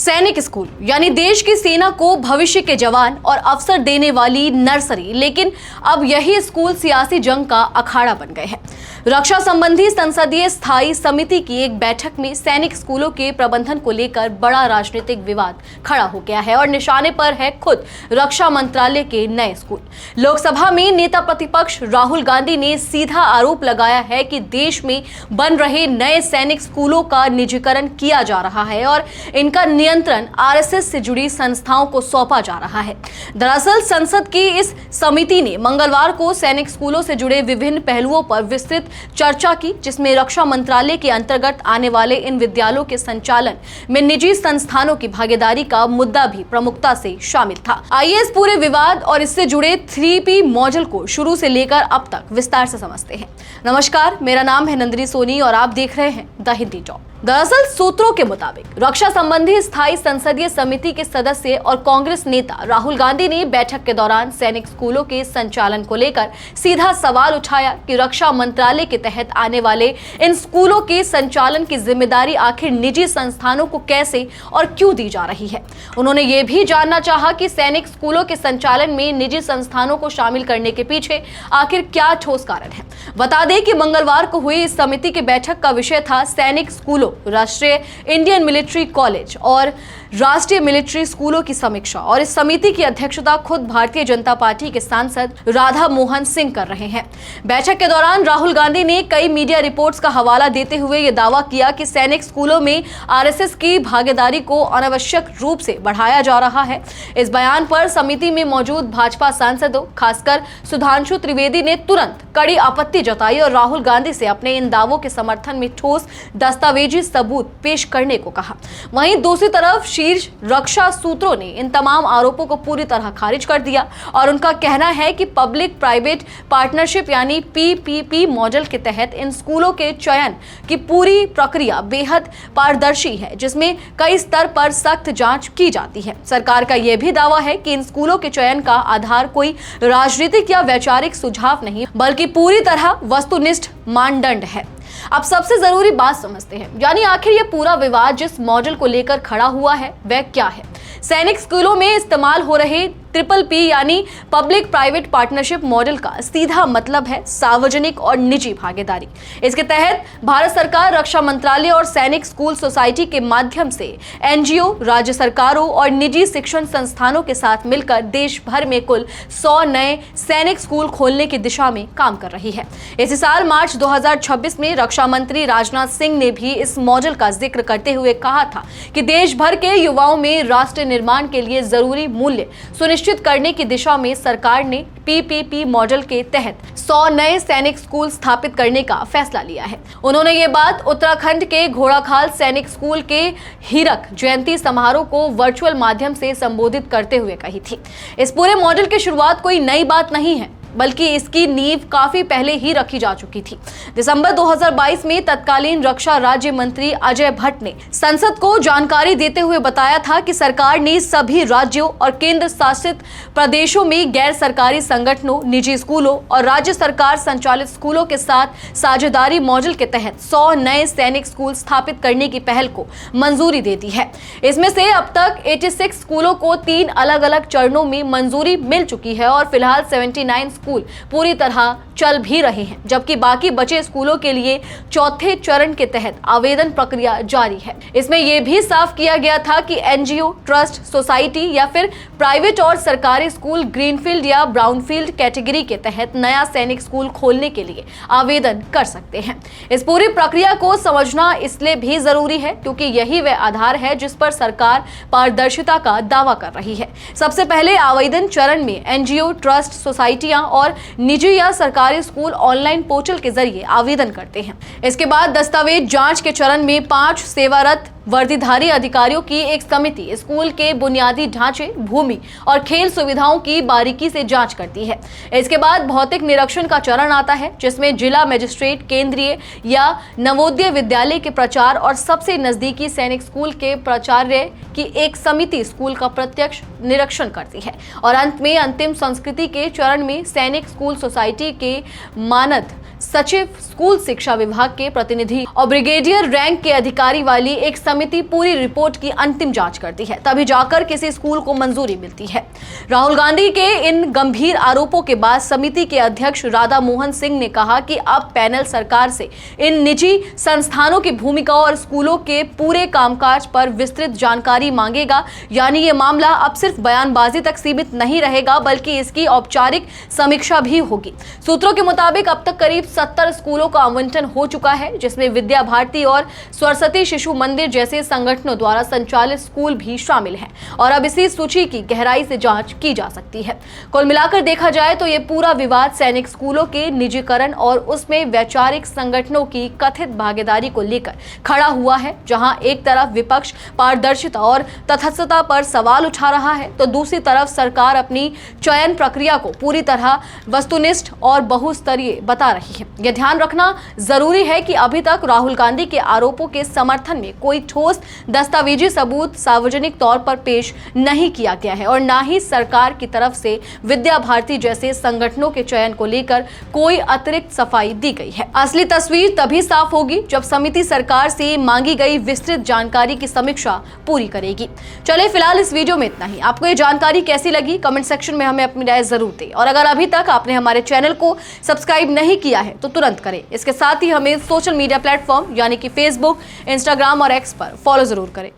सैनिक स्कूल यानी देश की सेना को भविष्य के जवान और अवसर देने वाली नर्सरी, लेकिन अब यही स्कूल सियासी जंग का अखाड़ा बन गए हैं। रक्षा संबंधी संसदीय स्थायी समिति की एक बैठक में सैनिक स्कूलों के प्रबंधन को लेकर बड़ा राजनीतिक विवाद खड़ा हो गया है और निशाने पर है खुद रक्षा मंत्रालय के नए स्कूल। लोकसभा में नेता प्रतिपक्ष राहुल गांधी ने सीधा आरोप लगाया है कि देश में बन रहे नए सैनिक स्कूलों का निजीकरण किया जा रहा है और इनका नियंत्रण आरएसएस से जुड़ी संस्थाओं को सौंपा जा रहा है। दरअसल संसद की इस समिति ने मंगलवार को सैनिक स्कूलों से जुड़े विभिन्न पहलुओं पर विस्तृत चर्चा की, जिसमें रक्षा मंत्रालय के अंतर्गत आने वाले इन विद्यालयों के संचालन में निजी संस्थानों की भागीदारी का मुद्दा भी प्रमुखता से शामिल था। आइए इस पूरे विवाद और इससे जुड़े 3P मॉडल को शुरू से लेकर अब तक विस्तार से समझते हैं। नमस्कार, मेरा नाम है नंदिनी सोनी और आप देख रहे हैं द हिंदी टॉक। दरअसल सूत्रों के मुताबिक रक्षा संबंधी स्थायी संसदीय समिति के सदस्य और कांग्रेस नेता राहुल गांधी ने बैठक के दौरान सैनिक स्कूलों के संचालन को लेकर सीधा सवाल उठाया कि रक्षा मंत्रालय के तहत आने वाले इन स्कूलों के संचालन की जिम्मेदारी आखिर निजी संस्थानों को कैसे और क्यों दी जा रही है। उन्होंने ये भी जानना चाहा कि सैनिक स्कूलों के संचालन में निजी संस्थानों को शामिल करने के पीछे आखिर क्या ठोस कारण है। बता दें कि मंगलवार को हुई इस समिति की बैठक का विषय था सैनिक स्कूलों, राष्ट्रीय इंडियन मिलिट्री कॉलेज और राष्ट्रीय मिलिट्री स्कूलों की समीक्षा, और इस समिति की अध्यक्षता खुद भारतीय जनता पार्टी के सांसद राधा मोहन सिंह कर रहे हैं। बैठक के दौरान राहुल गांधी ने कई मीडिया रिपोर्ट्स का हवाला देते हुए यह दावा किया कि सैनिक स्कूलों में आरएसएस की भागीदारी को अनावश्यक रूप से बढ़ाया जा रहा है। इस बयान पर समिति में मौजूद भाजपा सांसदों, खासकर सुधांशु त्रिवेदी ने तुरंत कड़ी आपत्ति जताई और राहुल गांधी से अपने इन दावों के समर्थन में ठोस दस्तावेजी सबूत पेश करने को कहा। वहीं दूसरी तरफ शीर्ष रक्षा सूत्रों ने इन तमाम आरोपों को पूरी तरह खारिज कर दिया और उनका कहना है कि पब्लिक प्राइवेट पार्टनरशिप यानी PPP मॉडल के तहत इन स्कूलों के चयन की पूरी प्रक्रिया बेहद पारदर्शी है, जिसमें कई स्तर पर सख्त जांच की जाती है। सरकार का यह भी दावा है कि इन स्कूलों के चयन का आधार कोई राजनीतिक या वैचारिक सुझाव नहीं, बल्कि पूरी तरह वस्तुनिष्ठ मानदंड है। अब सबसे जरूरी बात समझते हैं, यानी आखिर ये पूरा विवाद जिस मॉडल को लेकर खड़ा हुआ है वह क्या है। सैनिक स्कूलों में इस्तेमाल हो रहे PPP यानी पब्लिक प्राइवेट पार्टनरशिप मॉडल का सीधा मतलब है सार्वजनिक और निजी भागीदारी। इसके तहत भारत सरकार रक्षा मंत्रालय और सैनिक स्कूल सोसाइटी के माध्यम से NGO, राज्य सरकारों और निजी शिक्षण संस्थानों के साथ मिलकर देश भर में कुल 100 नए सैनिक स्कूल खोलने की दिशा में काम कर रही है। इसी साल मार्च 2026 में रक्षा मंत्री राजनाथ सिंह ने भी इस मॉडल का जिक्र करते हुए कहा था कि देश भर के युवाओं में राष्ट्र निर्माण के लिए जरूरी मूल्य सुनिश्चित करने की दिशा में सरकार ने PPP मॉडल के तहत 100 नए सैनिक स्कूल स्थापित करने का फैसला लिया है। उन्होंने ये बात उत्तराखंड के घोड़ाखाल सैनिक स्कूल के हीरक जयंती समारोह को वर्चुअल माध्यम से संबोधित करते हुए कही थी। इस पूरे मॉडल की शुरुआत कोई नई बात नहीं है, बल्कि इसकी नींव काफी पहले ही रखी जा चुकी थी। दिसंबर 2022 में तत्कालीन रक्षा राज्य मंत्री अजय भट्ट ने संसद को जानकारी देते हुए बताया था कि सरकार ने सभी राज्यों और केंद्र शासित प्रदेशों में गैर सरकारी संगठनों, निजी स्कूलों और राज्य सरकार संचालित स्कूलों के साथ साझेदारी मॉडल के तहत 100 नए सैनिक स्कूल स्थापित करने की पहल को मंजूरी दे दी है। इसमें से अब तक 86 स्कूलों को 3 अलग अलग चरणों में मंजूरी मिल चुकी है और फिलहाल 79 स्कूल पूरी तरह चल भी रहे हैं, जबकि बाकी बचे स्कूलों के लिए चौथे चरण के तहत आवेदन प्रक्रिया जारी है। इसमें यह भी साफ किया गया था कि NGO, ट्रस्ट, सोसाइटी या फिर प्राइवेट और सरकारी स्कूल ग्रीनफील्ड या ब्राउनफील्ड कैटेगरी के तहत नया सैनिक स्कूल खोलने के लिए आवेदन कर सकते हैं। इस पूरी प्रक्रिया को समझना इसलिए भी जरूरी है क्योंकि यही वह आधार है जिस पर सरकार पारदर्शिता का दावा कर रही है। सबसे पहले आवेदन चरण में NGO, ट्रस्ट, सोसाइटियां और निजी या सरकारी स्कूल ऑनलाइन पोर्टल के जरिए आवेदन करते हैं। इसके बाद दस्तावेज जांच के चरण में 5 सेवारत वर्दीधारी अधिकारियों की एक समिति स्कूल के बुनियादी ढांचे, भूमि और खेल सुविधाओं की बारीकी से जांच करती है। इसके बाद भौतिक निरीक्षण का चरण आता है, जिसमें जिला मजिस्ट्रेट, केंद्रीय या नवोदय विद्यालय के प्राचार्य और सबसे नजदीकी सैनिक स्कूल के प्राचार्य की एक समिति स्कूल का प्रत्यक्ष निरीक्षण करती है। और अंत में अंतिम संस्कृति के चरण में सैनिक स्कूल सोसाइटी के मानद सचिव, स्कूल शिक्षा विभाग के प्रतिनिधि और ब्रिगेडियर रैंक के अधिकारी वाली एक समिति पूरी रिपोर्ट की अंतिम जांच करती है, तभी जाकर किसी स्कूल को मंजूरी मिलती है। राहुल गांधी के इन गंभीर आरोपों के बाद समिति के अध्यक्ष राधा मोहन सिंह ने कहा कि अब पैनल सरकार से इन निजी संस्थानों की भूमिका और स्कूलों के पूरे कामकाज पर विस्तृत जानकारी मांगेगा। यानी ये मामला अब सिर्फ बयानबाजी तक सीमित नहीं रहेगा, बल्कि इसकी औपचारिक समीक्षा भी होगी। सूत्रों के मुताबिक अब तक करीब 70 स्कूलों का आवंटन हो चुका है, जिसमें विद्या भारती और सरस्वती शिशु मंदिर जैसे संगठनों द्वारा संचालित स्कूल भी शामिल हैं और अब इसी सूची की गहराई से जांच की जा सकती है। कुल मिलाकर देखा जाए तो ये पूरा विवाद सैनिक स्कूलों के निजीकरण और उसमें वैचारिक संगठनों की कथित भागीदारी को लेकर खड़ा हुआ है। जहां एक तरफ विपक्ष पारदर्शिता और तटस्थता पर सवाल उठा रहा है, तो दूसरी तरफ सरकार अपनी चयन प्रक्रिया को पूरी तरह वस्तुनिष्ठ और बहुस्तरीय बता रही है। यह ध्यान रखना जरूरी है कि अभी तक राहुल गांधी के आरोपों के समर्थन में कोई ठोस दस्तावेजी सबूत सार्वजनिक तौर पर पेश नहीं किया गया है और न ही सरकार की तरफ से विद्या भारती जैसे संगठनों के चयन को लेकर कोई अतिरिक्त सफाई दी गई है। असली तस्वीर तभी साफ होगी जब समिति सरकार से मांगी गई विस्तृत जानकारी की समीक्षा पूरी करेगी। चले फिलहाल इस वीडियो में इतना ही। आपको ये जानकारी कैसी लगी कमेंट सेक्शन में हमें अपनी राय जरूर दें और अगर अभी तक आपने हमारे चैनल को सब्सक्राइब नहीं किया है तो तुरंत करें। इसके साथ ही हमें सोशल मीडिया प्लेटफॉर्म यानी कि फेसबुक, इंस्टाग्राम और एक्स पर फॉलो जरूर करें।